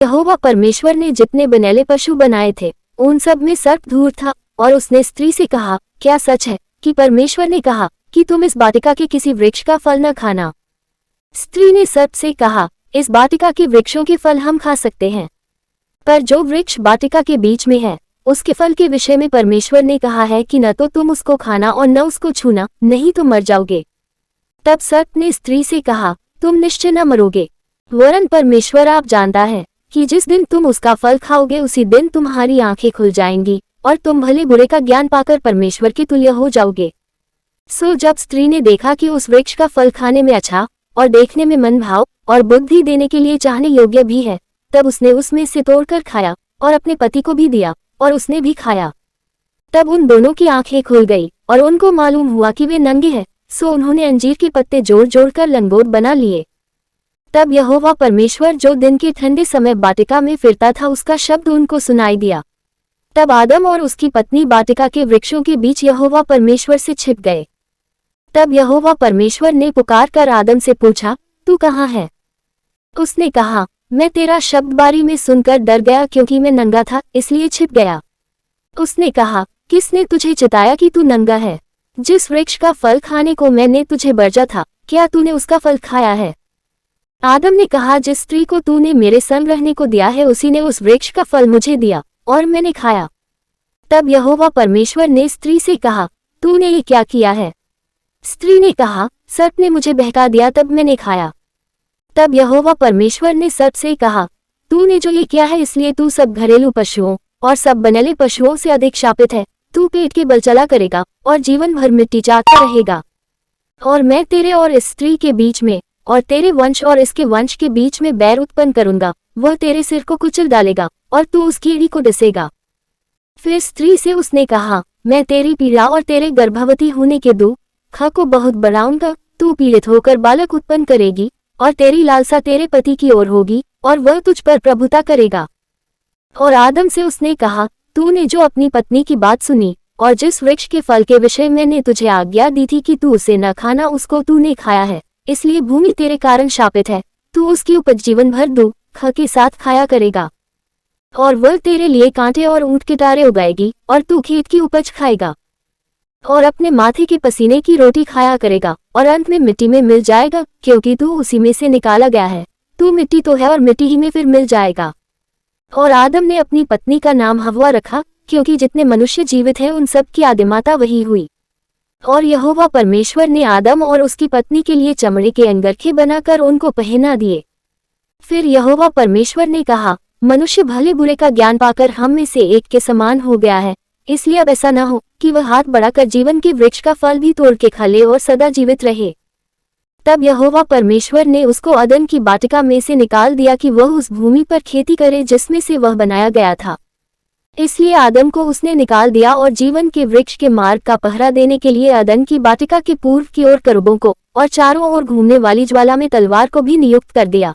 यहोवा परमेश्वर ने जितने बनेले पशु बनाए थे उन सब में सर्प दूर था, और उसने स्त्री से कहा, क्या सच है कि परमेश्वर ने कहा कि तुम इस वाटिका के किसी वृक्ष का फल न खाना? स्त्री ने सर्प से कहा, इस वाटिका के वृक्षों के फल हम खा सकते हैं, पर जो वृक्ष वाटिका के बीच में है उसके फल के विषय में परमेश्वर ने कहा है कि न तो तुम उसको खाना और न उसको छूना, नहीं तो मर जाओगे। तब सर्प ने स्त्री से कहा, तुम निश्चय न मरोगे, वरन परमेश्वर आप जानता है कि जिस दिन तुम उसका फल खाओगे उसी दिन तुम्हारी आंखें खुल जाएंगी और तुम भले बुरे का ज्ञान पाकर परमेश्वर के तुल्य हो जाओगे। सो जब स्त्री ने देखा कि उस वृक्ष का फल खाने में अच्छा और देखने में मन भाव और बुद्धि देने के लिए चाहने योग्य भी है, तब उसने उसमें से तोड़कर खाया और अपने पति को भी दिया और उसने भी खाया। तब उन दोनों की आंखें खुल गई और उनको मालूम हुआ कि वे नंगे हैं, सो उन्होंने अंजीर के पत्ते जोड़ जोड़कर लंगोट बना लिए। तब यहोवा परमेश्वर जो दिन के ठंडे समय वाटिका में फिरता था उसका शब्द उनको सुनाई दिया। तब आदम और उसकी पत्नी वाटिका के वृक्षों के बीच यहोवा परमेश्वर से छिप गए। तब यहोवा परमेश्वर ने पुकार कर आदम से पूछा, तू कहाँ है? उसने कहा, मैं तेरा शब्द बारी में सुनकर डर गया क्योंकि मैं नंगा था, इसलिए छिप गया। उसने कहा, किसने तुझे चिताया कि तू नंगा है? जिस वृक्ष का फल खाने को मैंने तुझे बरजा था, क्या तूने उसका फल खाया है? आदम ने कहा, जिस स्त्री को तूने मेरे संग रहने को दिया है उसी ने उस वृक्ष का फल मुझे दिया और मैंने खाया। तब यहोवा परमेश्वर ने स्त्री से कहा, तूने ये क्या किया है? स्त्री ने कहा, सर्प ने मुझे बहका दिया तब मैंने खाया। तब यहोवा परमेश्वर ने सर्प से कहा, तूने जो ये किया है इसलिए तू सब घरेलू पशुओं और सब बनेले पशुओं से अधिक शापित है। तू पेट के बल चला करेगा और जीवन भर मिट्टी चाटता रहेगा। और मैं तेरे और इस स्त्री के बीच में और तेरे वंश और इसके वंश के बीच में बैर उत्पन्न करूंगा, वह तेरे सिर को कुचल डालेगा और तू उसकी एड़ी को डसेगा। फिर स्त्री से उसने कहा, मैं तेरी पीड़ा और तेरे गर्भवती होने के दुख को बहुत बढ़ाऊंगा। तू पीड़ित होकर बालक उत्पन्न करेगी और तेरी लालसा तेरे पति की ओर होगी और वह तुझ पर प्रभुता करेगा। और आदम से उसने कहा, तूने जो अपनी पत्नी की बात सुनी और जिस वृक्ष के फल के विषय मैंने तुझे आज्ञा दी थी कि तू उसे न खाना, उसको तूने खाया है, इसलिए भूमि तेरे कारण शापित है। तू उसकी उपज जीवन भर दुख के साथ खाया करेगा और वह तेरे लिए कांटे और ऊंट के तारे उगाएगी और तू खेत की उपज खाएगा और अपने माथे के पसीने की रोटी खाया करेगा और अंत में मिट्टी में मिल जाएगा, क्योंकि तू उसी में से निकाला गया है। तू मिट्टी तो है और मिट्टी ही में फिर मिल जाएगा। और आदम ने अपनी पत्नी का नाम हव्वा रखा, क्योंकि जितने मनुष्य जीवित हैं उन सब की आदिमाता वही हुई। और यहोवा परमेश्वर ने आदम और उसकी पत्नी के लिए चमड़े के अंगरखे बनाकर उनको पहना दिए। फिर यहोवा परमेश्वर ने कहा, मनुष्य भले बुरे का ज्ञान पाकर हम में से एक के समान हो गया है, इसलिए अब ऐसा न हो कि वह हाथ बढ़ाकर जीवन के वृक्ष का फल भी तोड़ के खा ले और सदा जीवित रहे। तब यहोवा परमेश्वर ने उसको अदन की वाटिका में से निकाल दिया कि वह उस भूमि पर खेती करे जिसमें से वह बनाया गया था। इसलिए आदम को उसने निकाल दिया और जीवन के वृक्ष के मार्ग का पहरा देने के लिए अदन की वाटिका के पूर्व की ओर करूबों को और चारों ओर घूमने वाली ज्वाला में तलवार को भी नियुक्त कर दिया।